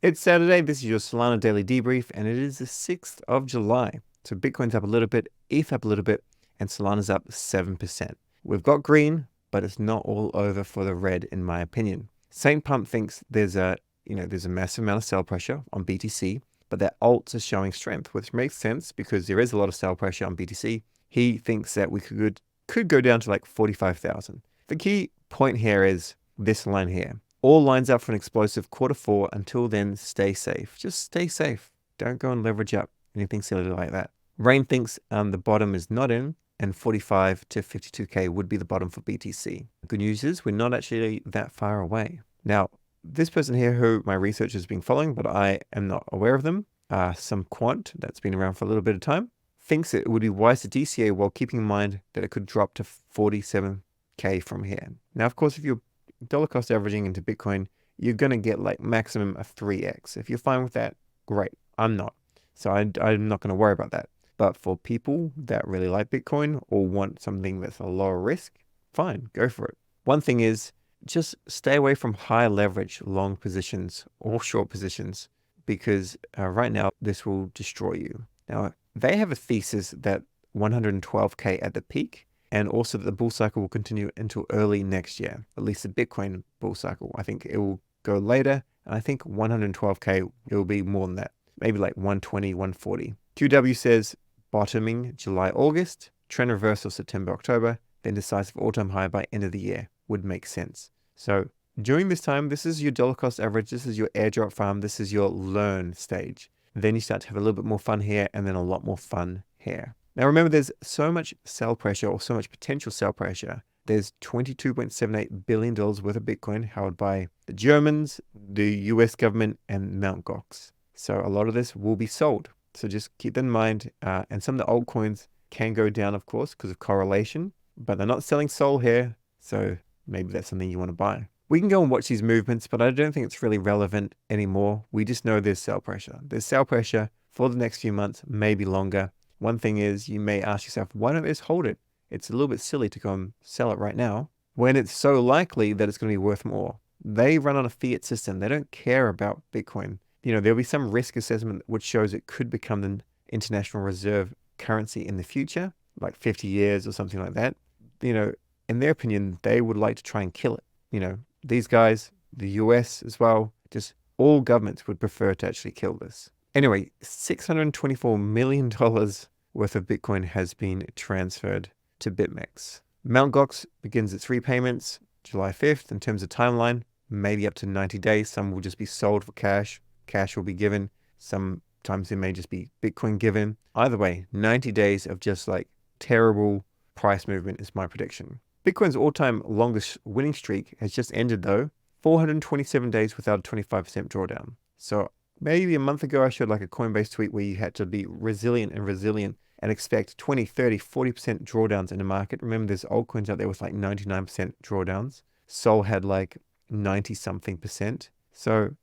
It's Saturday, this is your Solana Daily Debrief, and it is the 6th of July. So Bitcoin's up a little bit, ETH up a little bit, and Solana's up 7%. We've got green, but it's not all over for the red, in my opinion. Saint Pump thinks there's a massive amount of sell pressure on BTC, but their alts are showing strength, which makes sense because there is a lot of sell pressure on BTC. He thinks that we could go down to like 45,000. The key point here is this line here. All lines up for an explosive Q4. Until then, stay safe. Just stay safe. Don't go and leverage up anything silly like that. Rain thinks the bottom is not in, and 45 to 52K would be the bottom for BTC. Good news is we're not actually that far away. Now, this person here who my research has been following, but I am not aware of them, some quant that's been around for a little bit of time, thinks it would be wise to DCA while keeping in mind that it could drop to 47K from here. Now, of course, if you're dollar cost averaging into Bitcoin, you're going to get like maximum of 3x. If you're fine with that, great. I'm not. So I'm not going to worry about that. But for people that really like Bitcoin or want something that's a lower risk, fine, go for it. One thing is just stay away from high leverage long positions or short positions because right now this will destroy you. Now, they have a thesis that 112K at the peak, and also that the bull cycle will continue until early next year, at least the Bitcoin bull cycle. I think it will go later, and I think 112K, it will be more than that, maybe like 120, 140. QW says bottoming July, August, trend reversal September, October, then decisive all-time high by end of the year would make sense. So during this time, this is your dollar cost average, this is your airdrop farm, this is your learn stage. Then you start to have a little bit more fun here and then a lot more fun here. Now remember, there's so much sell pressure or so much potential sell pressure. There's $22.78 billion worth of Bitcoin held by the Germans, the US government, and Mt. Gox. So a lot of this will be sold. So just keep that in mind. And some of the altcoins can go down, of course, because of correlation, but they're not selling Sol here. So maybe that's something you want to buy. We can go and watch these movements, but I don't think it's really relevant anymore. We just know there's sell pressure. There's sell pressure for the next few months, maybe longer. One thing is, you may ask yourself, why don't they just hold it? It's a little bit silly to go and sell it right now when it's so likely that it's going to be worth more. They run on a fiat system. They don't care about Bitcoin. There'll be some risk assessment which shows it could become the international reserve currency in the future, like 50 years or something like that. In their opinion, they would like to try and kill it. These guys, the US as well, just all governments would prefer to actually kill this. Anyway, $624 million worth of Bitcoin has been transferred to BitMEX. Mt. Gox begins its repayments July 5th. In terms of timeline, maybe up to 90 days. Some will just be sold for cash. Cash will be given. Sometimes there may just be Bitcoin given. Either way, 90 days of just like terrible price movement is my prediction. Bitcoin's all-time longest winning streak has just ended though. 427 days without a 25% drawdown. So maybe a month ago, I showed like a Coinbase tweet where you had to be resilient and expect 20, 30, 40% drawdowns in the market. Remember, there's altcoins out there with like 99% drawdowns. Sol had like 90 something percent. So,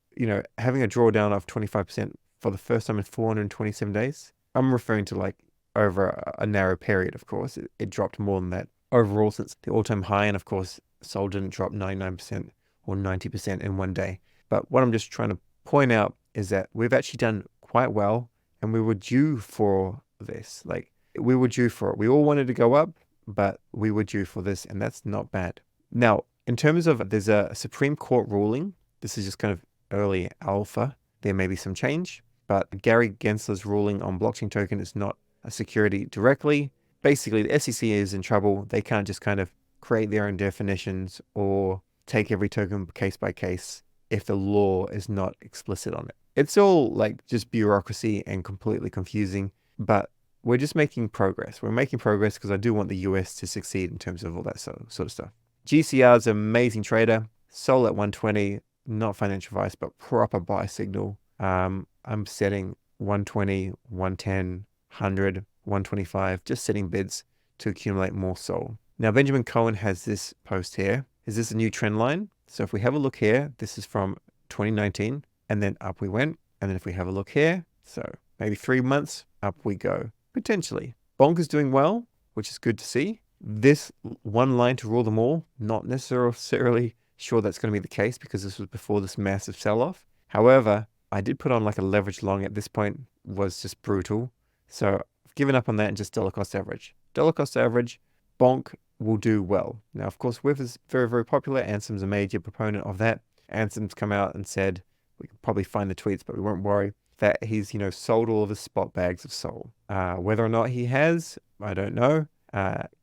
having a drawdown of 25% for the first time in 427 days, I'm referring to like over a narrow period, of course. It dropped more than that overall since the all-time high. And of course, Sol didn't drop 99% or 90% in one day. But what I'm just trying to point out is that we've actually done quite well, and we were due for this. Like, we were due for it. We all wanted to go up, but we were due for this, and that's not bad. Now, in terms of, there's a Supreme Court ruling. This is just kind of early alpha. There may be some change, but Gary Gensler's ruling on blockchain token is not a security directly. Basically, the SEC is in trouble. They can't just kind of create their own definitions or take every token case by case if the law is not explicit on it. It's all like just bureaucracy and completely confusing, but we're just making progress. We're making progress because I do want the US to succeed in terms of all that sort of stuff. GCR is an amazing trader. Sol at 120, not financial advice, but proper buy signal. I'm setting 120, 110, 100, 125, just setting bids to accumulate more Sol. Now, Benjamin Cohen has this post here. Is this a new trend line? So if we have a look here, this is from 2019, and then up we went. And then if we have a look here, so maybe 3 months, up we go, potentially. Bonk is doing well, which is good to see. This one line to rule them all, not necessarily sure that's going to be the case because this was before this massive sell-off. However, I did put on like a leverage long at this point, was just brutal. So I've given up on that and just dollar cost average. Dollar cost average, Bonk will do well. Now, of course, WIF is very, very popular. Ansom's a major proponent of that. Ansom's come out and said, we can probably find the tweets, but we won't worry, that he's, sold all of his spot bags of Sol. Whether or not he has, I don't know.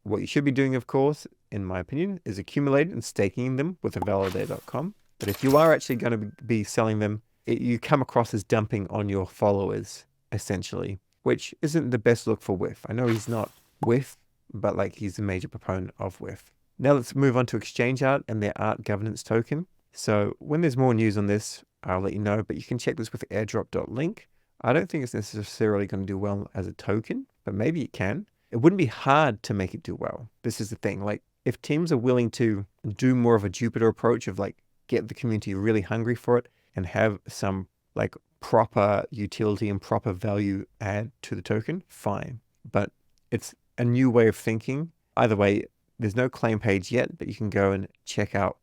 What you should be doing, of course, in my opinion, is accumulating and staking them with validator.com. But if you are actually going to be selling them, you come across as dumping on your followers, essentially, which isn't the best look for WIF. I know he's not WIF, but like he's a major proponent of WIF. Now let's move on to Exchange Art and their art governance token. So when there's more news on this, I'll let you know, but you can check this with airdrop.link. I don't think it's necessarily going to do well as a token, but maybe it can. It wouldn't be hard to make it do well. This is the thing. Like, if teams are willing to do more of a Jupiter approach of like get the community really hungry for it and have some like proper utility and proper value add to the token, fine. But it's a new way of thinking. Either way, there's no claim page yet, but you can go and check out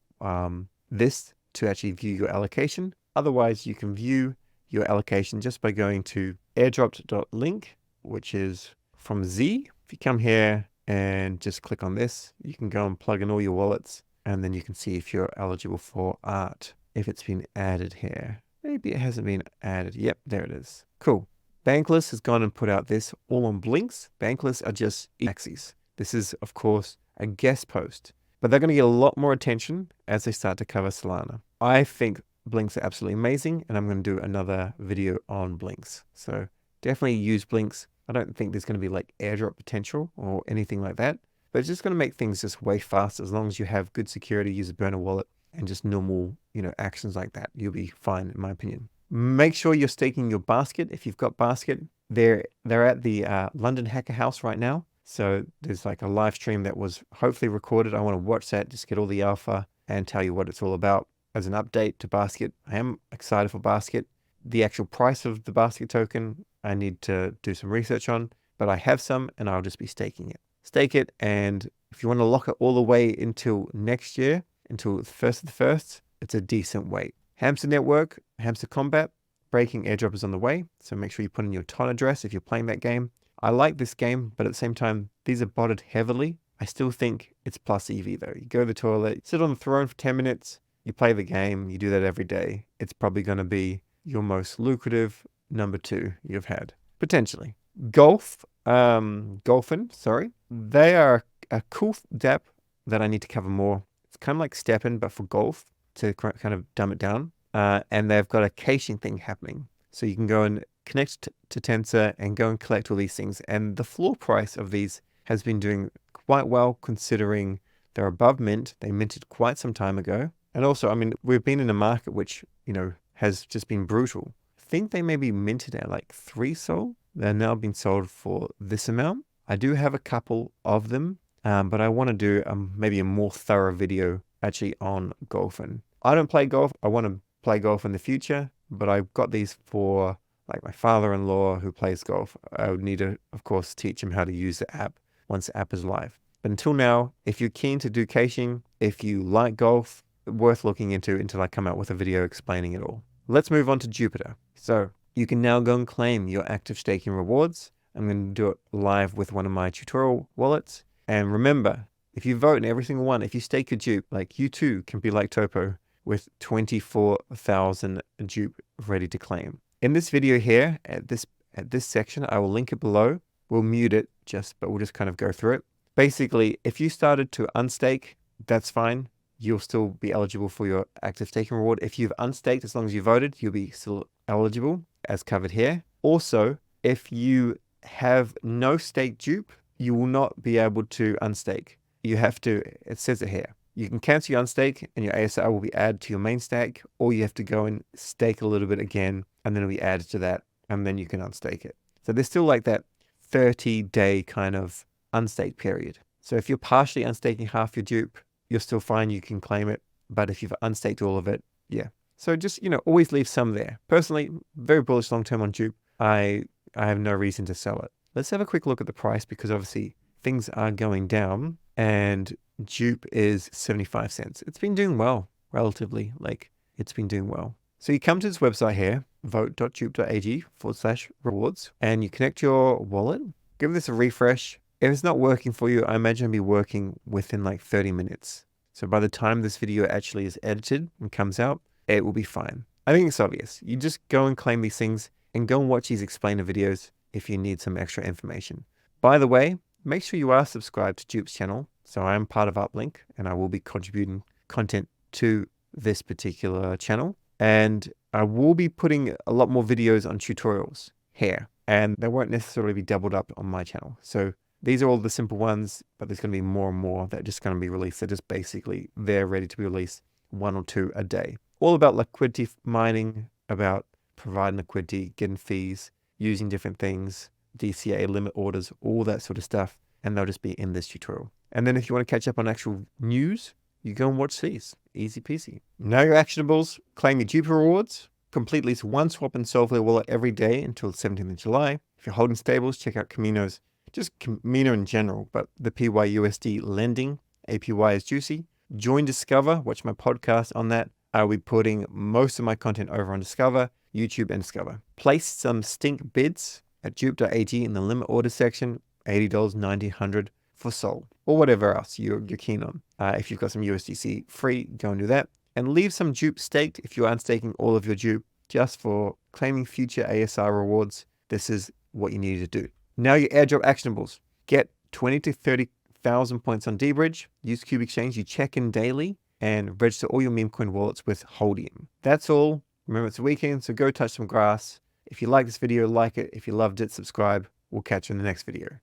this to actually view your allocation. Otherwise, you can view your allocation just by going to airdrop.link, which is from Z. If you come here and just click on this, you can go and plug in all your wallets, and then you can see if you're eligible for art, if it's been added here. Maybe it hasn't been added. Yep, there it is. Cool. Bankless has gone and put out this all on Blinks. Bankless are just axes. This is, of course, a guest post, but they're going to get a lot more attention as they start to cover Solana. I think Blinks are absolutely amazing, and I'm going to do another video on Blinks. So definitely use Blinks. I don't think there's going to be like airdrop potential or anything like that, but it's just going to make things just way faster. As long as you have good security, use a burner wallet, and just normal, actions like that, you'll be fine, in my opinion. Make sure you're staking your basket. If you've got basket, they're at the London Hacker House right now. So there's like a live stream that was hopefully recorded. I want to watch that, just get all the alpha and tell you what it's all about. As an update to basket, I am excited for basket. The actual price of the basket token, I need to do some research on, but I have some and I'll just be staking it. Stake it, and if you want to lock it all the way until next year, until the 1st of the 1st, it's a decent wait. Hamster Network, Hamster Combat, breaking airdrop is on the way, so make sure you put in your TON address if you're playing that game. I like this game, but at the same time, these are botted heavily. I still think it's plus EV though. You go to the toilet, sit on the throne for 10 minutes, you play the game, you do that every day. It's probably going to be your most lucrative number 2 you've had, potentially. Golfin, sorry. They are a cool dApp that I need to cover more. It's kind of like Steppen, but for golf, to kind of dumb it down. And they've got a caching thing happening. So you can go and connect to Tensor and go and collect all these things. And the floor price of these has been doing quite well, considering they're above mint. They minted quite some time ago. And also, I mean, we've been in a market which, has just been brutal. I think they may be minted at like 3 Sol. They're now being sold for this amount. I do have a couple of them, but I want to do maybe a more thorough video actually on golfing. I don't play golf. I want to play golf in the future, but I've got these for like my father-in-law who plays golf. I would need to, of course, teach him how to use the app once the app is live. But until now, if you're keen to do caching, if you like golf, worth looking into until I come out with a video explaining it all. Let's move on to Jupiter. So you can now go and claim your active staking rewards. I'm going to do it live with one of my tutorial wallets. And remember, if you vote in every single one, if you stake your dupe, like you too can be like Topo with 24,000 dupe ready to claim. In this video here, at this section, I will link it below. We'll mute it but we'll just kind of go through it. Basically, if you started to unstake, that's fine. You'll still be eligible for your active staking reward. If you've unstaked, as long as you voted, you'll be still eligible, as covered here. Also, if you have no stake dupe, you will not be able to unstake. You have to, it says it here. You can cancel your unstake and your ASR will be added to your main stack, or you have to go and stake a little bit again, and then it'll be added to that, and then you can unstake it. So there's still like that 30-day kind of unstake period. So if you're partially unstaking half your dupe, you're still fine, you can claim it. But if you've unstaked all of it, yeah. So just, always leave some there. Personally, very bullish long-term on dupe. I have no reason to sell it. Let's have a quick look at the price, because obviously things are going down and dupe is 75 cents. It's been doing well, relatively, it's been doing well. So you come to this website here vote.jup.ag/rewards, and you connect your wallet. Give this a refresh. If it's not working for you, I imagine it'll be working within like 30 minutes. So by the time this video actually is edited and comes out, it will be fine. I think it's obvious. You just go and claim these things and go and watch these explainer videos if you need some extra information. By the way, make sure you are subscribed to JUP's channel. So I am part of Uplink and I will be contributing content to this particular channel. And I will be putting a lot more videos on tutorials here, and they won't necessarily be doubled up on my channel. So these are all the simple ones, but there's going to be more and more that are just going to be released. They're just basically, they're ready to be released, 1 or 2 a day. All about liquidity mining, about providing liquidity, getting fees, using different things, DCA limit orders, all that sort of stuff. And they'll just be in this tutorial. And then if you want to catch up on actual news, you go and watch these. Easy peasy. Know your actionables, claim your JUP rewards, complete at least 1 swap in Solflare wallet every day until the 17th of July. If you're holding stables, check out Camino's, just Camino in general, but the PYUSD lending APY is juicy. Join Discover, watch my podcast on that. I'll be putting most of my content over on Discover, YouTube, and Discover. Place some stink bids at jup.ag in the limit order section, $80, $90, $100 for Sol, or whatever else you're keen on. If you've got some USDC free, go and do that. And leave some JUP staked if you aren't staking all of your JUP just for claiming future ASR rewards. This is what you need to do. Now your airdrop actionables. Get 20 to 30,000 points on dBridge. Use Cube Exchange. You check in daily and register all your meme coin wallets with Holdium. That's all. Remember, it's a weekend, so go touch some grass. If you like this video, like it. If you loved it, subscribe. We'll catch you in the next video.